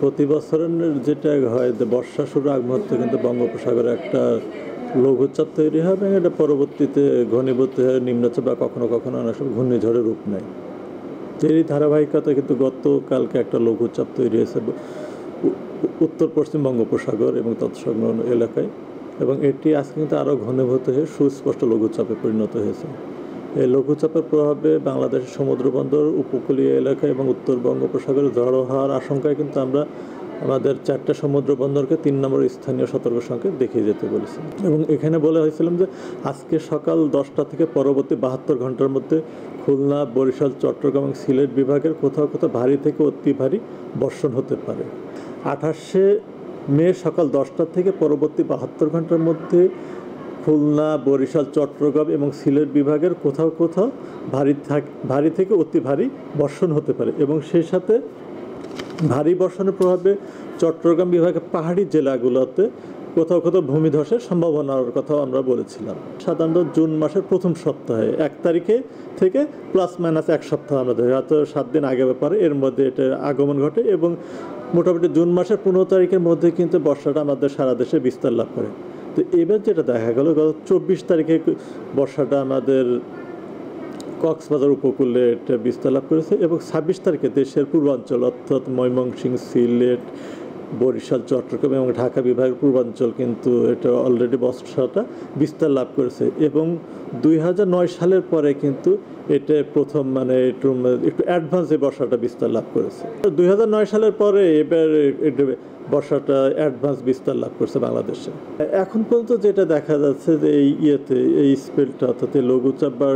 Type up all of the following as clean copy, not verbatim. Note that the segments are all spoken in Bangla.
প্রতি বছরের যেটা হয় যে বর্ষা শুরু আগ মুহূর্তে কিন্তু বঙ্গোপসাগরে একটা লঘুচাপ তৈরি হয় এবং এটা পরবর্তীতে ঘনীভূত হয়ে নিম্নচাপ বা কখনো কখনো অনেক সময় ঘূর্ণিঝড়ের রূপ নেয়। এরই ধারাবাহিকতা কিন্তু গতকালকে একটা লঘুচাপ তৈরি হয়েছে উত্তর পশ্চিম বঙ্গোপসাগর এবং তৎসংলগ্ন এলাকায়, এবং এটি আজকে কিন্তু আরও ঘনীভূত হয়ে সুস্পষ্ট লঘুচাপে পরিণত হয়েছে। এই লঘুচাপের প্রভাবে বাংলাদেশের সমুদ্রবন্দর, উপকূলীয় এলাকা এবং উত্তর বঙ্গোপসাগরে ঝড়ো হওয়ার আশঙ্কায় কিন্তু আমরা আমাদের 4টা সমুদ্র বন্দরকে 3 নম্বর স্থানীয় সতর্ক সংকেত দেখিয়ে যেতে বলেছি। এবং এখানে বলা হয়েছিলাম যে আজকে সকাল 10টা থেকে পরবর্তী 72 ঘন্টার মধ্যে খুলনা, বরিশাল, চট্টগ্রাম এবং সিলেট বিভাগের কোথাও কোথাও ভারী থেকে অতি ভারী বর্ষণ হতে পারে। 28শে মে সকাল 10টা থেকে পরবর্তী 72 ঘন্টার মধ্যে খুলনা, বরিশাল, চট্টগ্রাম এবং সিলেট বিভাগের কোথাও কোথাও ভারী থেকে অতি ভারী বর্ষণ হতে পারে, এবং সেই সাথে ভারী বর্ষণের প্রভাবে চট্টগ্রাম বিভাগের পাহাড়ি জেলাগুলোতে কোথাও কোথাও ভূমিধসের সম্ভাবনার কথাও আমরা বলেছিলাম। সাধারণত জুন মাসের প্রথম সপ্তাহে 1 তারিখে থেকে প্লাস মাইনাস 1 সপ্তাহ আমরা ধরি, হয়তো 7 দিন আগে ব্যাপারে এর মধ্যে এটা আগমন ঘটে, এবং মোটামুটি জুন মাসের 15 তারিখের মধ্যে কিন্তু বর্ষাটা আমাদের সারা দেশে বিস্তার লাভ করে। তো এবার যেটা দেখা গেল গত 24 তারিখে বর্ষাটা আমাদের কক্সবাজার উপকূলে এটা বিস্তার লাভ করেছে, এবং 26 তারিখে দেশের পূর্বাঞ্চল অর্থাৎ ময়মনসিংহ, সিলেট, বরিশাল, চট্টগ্রাম এবং ঢাকা বিভাগের পূর্বাঞ্চল কিন্তু এটা অলরেডি বর্ষাটা বিস্তার লাভ করেছে। এবং 2009 সালের পরে কিন্তু এটা প্রথম একটু অ্যাডভান্সে বর্ষাটা বিস্তার লাভ করেছে। 2009 সালের পরে এবার বর্ষাটা অ্যাডভান্স বিস্তার লাভ করছে বাংলাদেশে। এখন পর্যন্ত যেটা দেখা যাচ্ছে যে এই স্পেলটা অর্থাৎ লঘুচাপ বা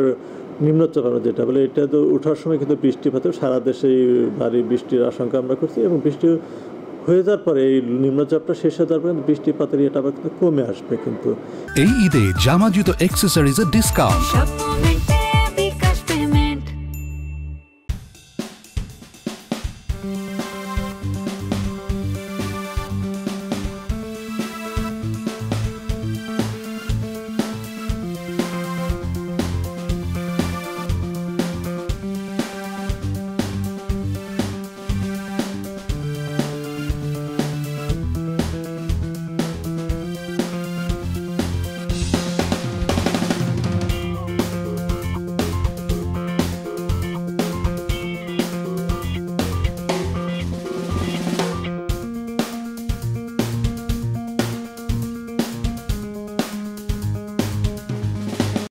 নিম্নচাপ আমরা যেটা বলে, এটা তো ওঠার সময় কিন্তু বৃষ্টিপাতে সারা দেশে ভারী বৃষ্টির আশঙ্কা আমরা করছি, এবং বৃষ্টি হয়ে যাওয়ার পরে এই নিম্নচাপটা শেষ হয়ে যাওয়ার পরে বৃষ্টিপাতের এটা আবার কিন্তু কমে আসবে। কিন্তু এই ঈদে জামা জুতো অ্যাক্সেসরিজের ডিসকাউন্ট।